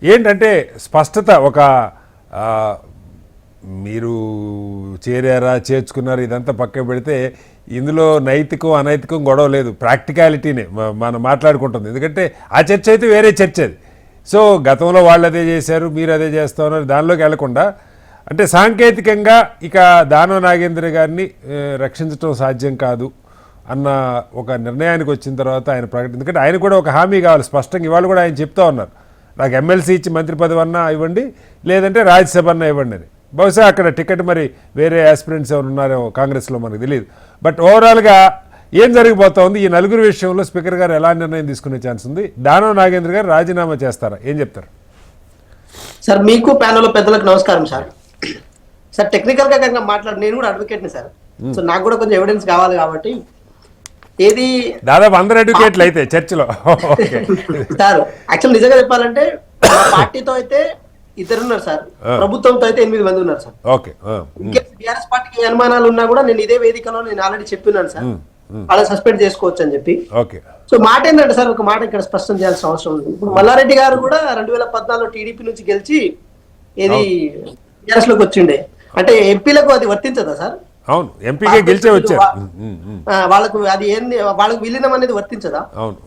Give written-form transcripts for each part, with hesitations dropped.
ఏంటంటే స్పష్టత ఒక మీరు చేరారా చేర్చుకున్నారు ఇదంతా పక్క పెడితే ఇందులో నైతికం అనైతికం గొడవ లేదు, ప్రాక్టికాలిటీనే మనం మాట్లాడుకుంటుంది. ఎందుకంటే ఆ చర్చ అయితే వేరే చర్చ అది. సో గతంలో వాళ్ళు అదే చేశారు, మీరు అదే చేస్తా ఉన్నారు, దానిలోకి వెళ్లకుండా అంటే సాంకేతికంగా ఇక దానవ నాగేంద్ర గారిని రక్షించడం సాధ్యం కాదు అన్న ఒక నిర్ణయానికి వచ్చిన తర్వాత ఆయన ప్రకటన, ఎందుకంటే ఆయన కూడా ఒక హామీ కావాలి స్పష్టంగా. ఇవాళ కూడా ఆయన చెప్తా ఉన్నారు, నాకు ఎమ్మెల్సీ ఇచ్చి మంత్రి పదవి అన్నా ఇవ్వండి, లేదంటే రాజ్యసభ అన్నా ఇవ్వండి అని. బహుశా అక్కడ టికెట్ మరి వేరే ఆస్పిరెంట్స్ ఎవరు ఉన్నారో కాంగ్రెస్లో మనకు తెలియదు. బట్ ఓవరాల్గా ఏం జరిగిపోతా ఉంది ఈ నలుగురు విషయంలో స్పీకర్ గారు ఎలా నిర్ణయం తీసుకునే ఛాన్స్ ఉంది? దానవ నాగేంద్ర గారు రాజీనామా చేస్తారా, ఏం చెప్తారు? సార్ మీకు ప్యానల్ పెద్దలకు నమస్కారం సార్. సార్ టెక్నికల్ గా కనుక మాట్లాడు, నేను కూడా అడ్వకేట్ని సార్. సో నాకు కూడా కొంచెం ఎవిడెన్స్ కావాలి కాబట్టి ఏది దాదాపు అందరు అడ్వకేట్లు అయితే చర్చలో సార్ యాక్చువల్ నిజంగా చెప్పాలంటే పార్టీతో అయితే ఇద్దరున్నారు సార్, ప్రభుత్వంతో అయితే 8 మంది ఉన్నారు సార్. ఓకే, బీఆర్ఎస్ పార్టీకి ఏ అనుమానాలు ఉన్నా కూడా నేను ఇదే వేదికలో నేను ఆల్రెడీ చెప్పినాను సార్, అలా సస్పెండ్ చేసుకోవచ్చు అని చెప్పి. ఓకే. సో మాట ఏంటంటే సార్, ఒక మాట ఇక్కడ స్పష్టం చేయాల్సిన అవసరం ఉంది. ఇప్పుడు మల్లారెడ్డి గారు కూడా 2014లో టీడీపీ నుంచి గెలిచి ఏది బీఆర్ఎస్ లోకి వచ్చిండే, అంటే ఎంపీలకు అది వర్తించదా సార్? అవును, ఎంపీగా గెలిచే వచ్చారు. వాళ్ళకు అది ఏంది, వాళ్ళకు విలీనం అనేది వర్తించదా? అవును.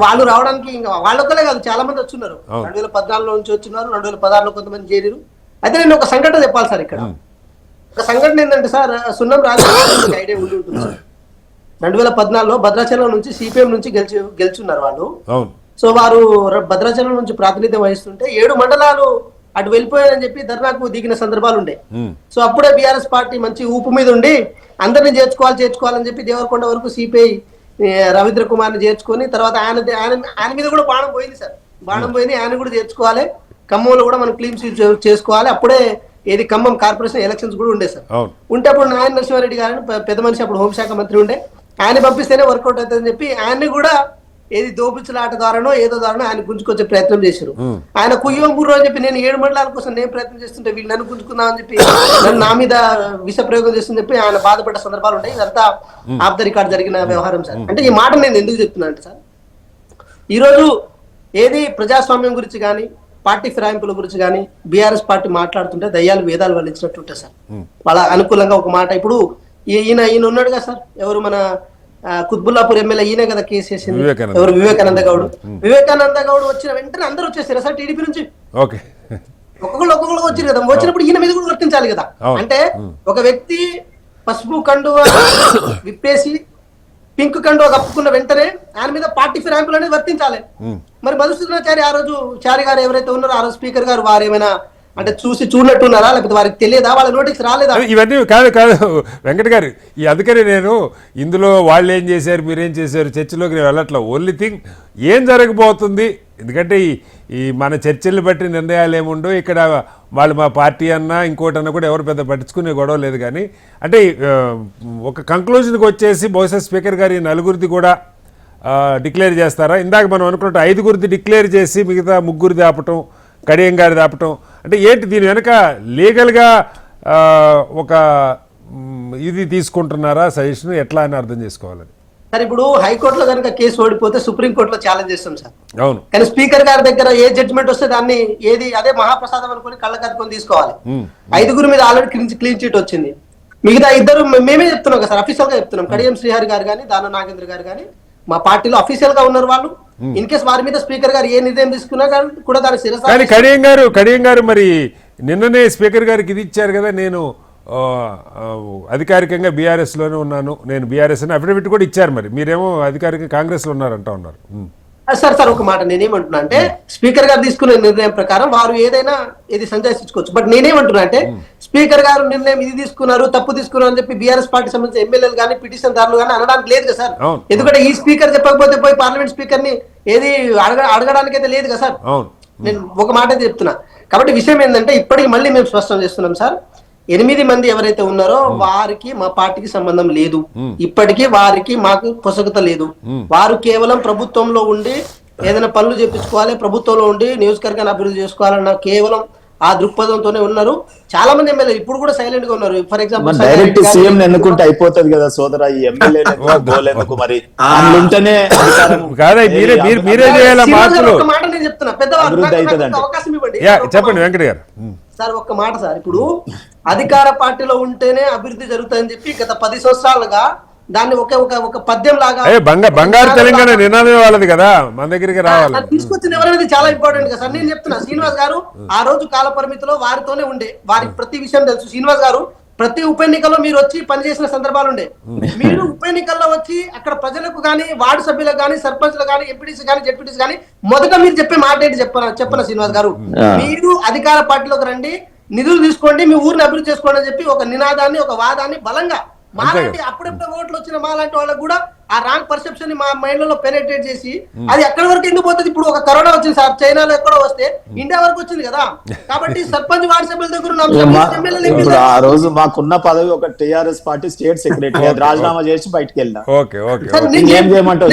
వాళ్ళు రావడానికి ఇంకా వాళ్ళొక్కలే కాదు, చాలా మంది వచ్చున్నారు. 2014లో నుంచి వచ్చినారు, 2016లో కొంతమంది చేరారు. అయితే నేను ఒక సంఘటన చెప్పాలి సార్ ఇక్కడ. ఒక సంఘటన ఏంటంటే సార్, సున్నం రాజు ఐడియా ఉండి ఉంటుంది సార్. 2014లో భద్రాచలం నుంచి సిపిఎం నుంచి గెలుచున్నారు వాళ్ళు. సో వారు భద్రాచలం నుంచి ప్రాతినిధ్యం వహిస్తుంటే 7 మండలాలు అటు వెళ్ళిపోయారని చెప్పి ధర్నాకు దిగిన సందర్భాలు ఉండే. సో అప్పుడే బీఆర్ఎస్ పార్టీ మంచి ఊపు మీద ఉండి అందరిని చేర్చుకోవాలని చెప్పి దేవరకొండ వరకు సిపిఐ రవీంద్ర కుమార్ని చేర్చుకొని తర్వాత ఆయన మీద కూడా బాణం పోయింది సార్. బాణం పోయింది, ఆయన కూడా చేర్చుకోవాలి, ఖమ్మంలో కూడా మనం క్లీన్ స్వీప్ చేసుకోవాలి. అప్పుడే ఏది ఖమ్మం కార్పొరేషన్ ఎలక్షన్స్ కూడా ఉండే సార్. ఉంటే అప్పుడు నారాయణ నరసింహారెడ్డి గారిని పెద్ద మనిషి, అప్పుడు హోంశాఖ మంత్రి ఉండే, ఆయన పంపిస్తేనే వర్కౌట్ అవుతుందని చెప్పి ఆయన్ని కూడా ఏది దోపిచ్చులాట ద్వారానో ఏదో ద్వారానో ఆయన గుంజుకొచ్చే ప్రయత్నం చేశారు. ఆయన కుయ్యం బుర్రు అని చెప్పి నేను 7 మండలాల కోసం నేను ప్రయత్నం చేస్తుంటే వీళ్ళు నన్ను గుంజుకుందామని చెప్పి నన్ను నా మీద విష ప్రయోగం చేస్తుందని చెప్పి ఆయన బాధపడ్డ సందర్భాలు ఉంటాయి. ఇదంతా ఆఫ్ ద రికార్డ్ జరిగిన వ్యవహారం సార్. అంటే ఈ మాట నేను ఎందుకు చెప్తున్నా అంటే సార్, ఈరోజు ఏది ప్రజాస్వామ్యం గురించి కానీ పార్టీ ఫిరాయింపుల గురించి కానీ బీఆర్ఎస్ పార్టీ మాట్లాడుతుంటే దయ్యాలు వేదాలు వల్లించినట్టుంటాయి సార్. వాళ్ళ అనుకూలంగా ఒక మాట, ఇప్పుడు ఈయన ఉన్నాడు కదా సార్, ఎవరు మన కుత్బుల్లాపూర్ ఎమ్మెల్యే, ఈయన కదా కేసు వేసింది, ఎవరు వివేకానంద గౌడ్. వివేకానంద గౌడ్ వచ్చిన వెంటనే అందరూ వచ్చేసారు సార్ టీడీపీ నుంచి. ఒక్కొక్కరు వచ్చారు కదా, వచ్చినప్పుడు ఈయన మీద కూడా వర్తించాలి కదా. అంటే ఒక వ్యక్తి పసుపు కండువా విప్పేసి పింక్ కండువా కప్పుకున్న వెంటనే ఆయన మీద పార్టీ ఫిరాయింపులు అనేది వర్తించాలి. మరి మధుసూదనాచారి ఆ రోజు చారి గారు ఎవరైతే ఉన్నారో ఆ రోజు స్పీకర్ గారు, వారు ఏమైనా అంటే చూడనట్టున్నారా, లేకపోతే వారికి తెలియదా, వాళ్ళ నోటీస్ రాలేదా? ఇవన్నీ కాదు వెంకట్ గారు, ఈ అందుకని నేను ఇందులో వాళ్ళు ఏం చేశారు మీరేం చేశారు చర్చలోకి నేను వెళ్ళట్లా. ఓన్లీ థింగ్ ఏం జరగబోతుంది, ఎందుకంటే ఈ మన చర్చల్ని బట్టి నిర్ణయాలు ఏముండో ఇక్కడ. వాళ్ళు మా పార్టీ అన్నా ఇంకోటన్నా కూడా ఎవరు పెద్ద పట్టించుకునే గొడవ లేదు. కానీ అంటే ఒక కంక్లూజన్కి వచ్చేసి బహుశా స్పీకర్ గారు ఈ నలుగురిది కూడా డిక్లేర్ చేస్తారా? ఇందాక మనం అనుకున్నట్టు 5గురిది డిక్లేర్ చేసి మిగతా 3గురిది ఆపటం, కడియం గారిది ఆపటం, అంటే ఏంటి దీని వెనక లీగల్గా ఒక ఇది తీసుకుంటున్నారా సజెషన్, ఎట్లా అని అర్థం చేసుకోవాలని? సార్ ఇప్పుడు హైకోర్టులో కనుక కేసు ఓడిపోతే సుప్రీంకోర్టులో ఛాలెంజ్ చేస్తాం సార్. అవును. కానీ స్పీకర్ గారి దగ్గర ఏ జడ్జిమెంట్ వస్తే దాన్ని ఏది అదే మహాప్రసాదం అనుకుని కళ్ళకి అద్దుకొని తీసుకోవాలి. 5గురి మీద ఆల్రెడీ క్లీన్ చిట్ వచ్చింది. మిగతా 2 మేమే చెప్తున్నాం కదా సార్, అఫీషియల్ గా చెప్తున్నాం. కడియం శ్రీహరి గారు కానీ దాన నాగేంద్ర గారు కానీ మా పార్టీలో అఫీషియల్ గా ఉన్నారు వాళ్ళు. ఇన్ కేసు వారి మీద స్పీకర్ గారు ఏ నిర్ణయం తీసుకున్నా కూడా దాని శిరస. కానీ కడియం గారు మరి నిన్ననే స్పీకర్ గారికి ఇది ఇచ్చారు కదా, నేను అధికారికంగా బీఆర్ఎస్లోనే ఉన్నాను, నేను బీఆర్ఎస్ అని అఫిడవిట్ కూడా ఇచ్చారు. మరి మీరేమో అధికారికంగా కాంగ్రెస్లో ఉన్నారంటా ఉన్నారు. సార్ ఒక మాట నేనేమంటున్నా అంటే, స్పీకర్ గారు తీసుకునే నిర్ణయం ప్రకారం వారు ఏదైనా ఇది సంజాయించుకోవచ్చు. బట్ నేనేమంటున్నా అంటే, స్పీకర్ గారు నిర్ణయం ఇది తీసుకున్నారు, తప్పు తీసుకున్నారు అని చెప్పి బీఆర్ఎస్ పార్టీ సంబంధించిన ఎమ్మెల్యేలు కానీ పిటిషన్ దారులు కానీ అనడానికి లేదు కదా సార్. ఎందుకంటే ఈ స్పీకర్ చెప్పకపోతే పోయి పార్లమెంట్ స్పీకర్ ని ఏది అడగడానికి అయితే లేదు కదా సార్. నేను ఒక మాట చెప్తున్నా. కాబట్టి విషయం ఏంటంటే, ఇప్పటికి మళ్ళీ మేము స్పష్టం చేస్తున్నాం సార్, 8 మంది ఎవరైతే ఉన్నారో వారికి మా పార్టీకి సంబంధం లేదు. ఇప్పటికీ వారికి మాకు పొసగత లేదు. వారు కేవలం ప్రభుత్వంలో ఉండి ఏదైనా పనులు చేపించుకోవాలి, ప్రభుత్వంలో ఉండి నియోజకవర్గాన్ని అభివృద్ధి చేసుకోవాలన్న కేవలం ఆ దృక్పథంతోనే ఉన్నారు. చాలా మంది ఎమ్మెల్యే ఇప్పుడు కూడా సైలెంట్ గా ఉన్నారు. ఫర్ ఎగ్జాంపుల్ డైరెక్ట్ సీఎం ఎన్నుకుంటే అయిపోతుంది కదా సోదరా, ఈ ఎమ్మెల్యేలకు మరి ఒక మాట నేను చెప్తున్నా పెద్దవాళ్ళు అభివృద్ధి నాకు అవుతుందండి. ఒక అవకాశం ఇవ్వండి. యా సార్, ఒక్క చెప్పండి మాట. వెంకట గారు. సార్ ఒక్క మాట సార్, ఇప్పుడు అధికార పార్టీలో ఉంటేనే అభివృద్ధి జరుగుతుందని చెప్పి గత 10 సంవత్సరాలుగా దాన్ని ఒక పద్యం లాగా బంగారు తెలంగాణ నినాదమే వాళ్ళది కదా, మన దగ్గరికి రావాలి. దాన్ని తీసుకొచ్చింది ఎవరనేది చాలా ఇంపార్టెంట్ కదా సార్. నేను చెప్తున్నా శ్రీనివాస్ గారు ఆ రోజు కాల పరిమితిలో వారితోనే ఉండే, వారికి ప్రతి విషయం తెలుసు. శ్రీనివాస్ గారు ప్రతి ఉప ఎన్నికల్లో మీరు వచ్చి పనిచేసిన సందర్భాలు ఉండే. మీరు ఉప ఎన్నికల్లో వచ్చి అక్కడ ప్రజలకు కానీ వార్డు సభ్యులకు కానీ సర్పంచ్లకు కానీ ఎంపీటీసీ కానీ జెడ్పీటీసీ కానీ మొదట మీరు చెప్పే మాట ఏంటి చెప్పన శ్రీనివాస్ గారు, మీరు అధికార పార్టీలోకి రండి, నిధులు తీసుకోండి, మీ ఊరిని అభివృద్ధి చేసుకోండి అని చెప్పి ఒక నినాదాన్ని ఒక వాదాన్ని బలంగా మాలాంటి అప్పుడప్పుడు ఓట్లు వచ్చిన మాలాంటి వాళ్ళకు కూడా ఆ రాంగ్ పర్సెప్షన్ ని మా మైండ్ లో పెనెట్రేట్ చేసి అది ఎక్కడి వరకు ఎందుకు పోతుంది. ఇప్పుడు ఒక కరోనా వచ్చింది సార్, చైనాలో ఎక్కడో వస్తే ఇండియా వరకు వచ్చింది కదా. కాబట్టి సర్పంచ్ వార్డు సభ్యుల దగ్గర ఉన్న ఇప్పుడు ఆ రోజు మాకున్న పదవి ఒక టిఆర్ఎస్ పార్టీ స్టేట్ సెక్రటరీ, అది రాజీనామా చేసి బయటకు వెళ్ళినా. Okay okay sir, okay. నేను ఏం చేయమంటావు?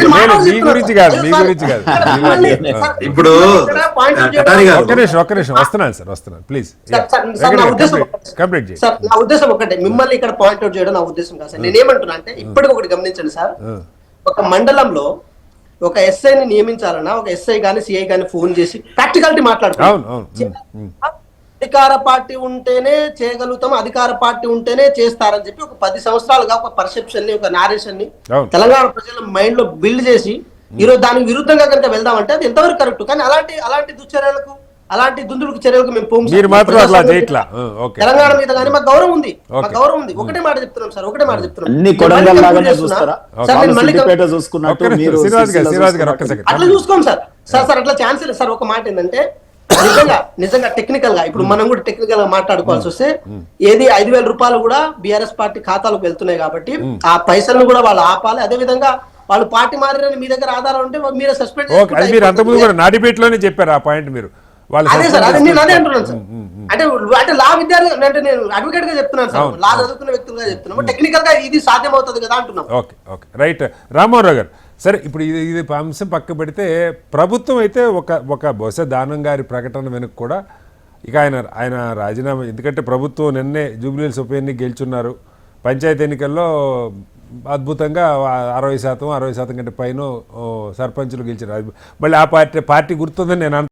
మీ గురించి కాదు, మీ గురించి కాదు. ఇప్పుడు ఒక్క నిమిషం వస్తున్నాను ప్లీజ్. కంప్లీట్ చేయి. సార్ నా ఉద్దేశం ఒకటే, మిమ్మల్ని ఇక్కడ పాయింట్అవుట్ చేయడం నా ఉద్దేశం కాదు సార్. నేనేమంటున్నా అంటే ఇప్పటికి ఒకటి గమనించండి సార్, ఒక మండలంలో ఒక ఎస్ఐని నియమించాలన్నా ఒక ఎస్ఐ గాని సిఐ గాని ఫోన్ చేసి ప్రాక్టికాలిటీ మాట్లాడుతున్నారు. అధికార పార్టీ ఉంటేనే చేయగలుగుతాం, అధికార పార్టీ ఉంటేనే చేస్తారని చెప్పి ఒక 10 సంవత్సరాలుగా ఒక పర్సెప్షన్ ని ఒక నారేషన్ ని తెలంగాణ ప్రజల మైండ్ లో బిల్డ్ చేసి ఈరోజు దానికి విరుద్ధంగా కనుక వెళ్దామంటే అది ఎంతవరకు కరెక్ట్. కానీ అలాంటి దుశ్చర్యలకు అలాంటి దుందుడుకు చర్యలకు మేము పోము. తెలంగాణ మీద కానీ మాకు గౌరవం ఉంది, మాకు గౌరవం ఉంది. ఒకటే మాట చెప్తున్నాం సార్, ఒకటే మాట చెప్తున్నాం. అట్లా చూసుకోం సార్. సార్ అట్లా ఛాన్స్ లేదు సార్. ఒక మాట ఏంటంటే నిజంగా టెక్నికల్ గా ఇప్పుడు మనం కూడా టెక్నికల్ గా మాట్లాడుకోవాల్సి వస్తే ఏది 5,000 రూపాయలు కూడా బీఆర్ఎస్ పార్టీ ఖాతాలకు వెళ్తున్నాయి కాబట్టి ఆ పైసలను కూడా వాళ్ళు ఆపాలి. అదే విధంగా వాళ్ళు పార్టీ మారినని మీ దగ్గర ఆధారం ఉంటే మీరు సస్పెండ్ నాడిపేటలోనే చెప్పారు ఆ పాయింట్ మీరు. అదే సార్, అదే నేను అదే అంటున్నాను సార్. అంటే లా విద్యార్థి అంటే నేను అడ్వకేట్ గా చెప్తున్నాను సార్, లా చదువుకున్న వ్యక్తులుగా చెప్తున్నాను. టెక్నికల్ గా ఇది సాధ్యం అవుతుంది కదా అంటున్నాం. Okay right. రామ్మోహన్ రావు గారు, సరే ఇప్పుడు ఇది అంశం పక్క పెడితే ప్రభుత్వం అయితే ఒక బహుశా దానం గారి ప్రకటన వెనుక కూడా ఇక ఆయన రాజీనామా, ఎందుకంటే ప్రభుత్వం నిన్నే జూబ్లీహిల్స్ ఉప ఎన్నిక గెలుచున్నారు, పంచాయతీ ఎన్నికల్లో అద్భుతంగా 60% కంటే పైన సర్పంచులు గెలిచారు. మళ్ళీ ఆ పార్టీ గుర్తుందని నేను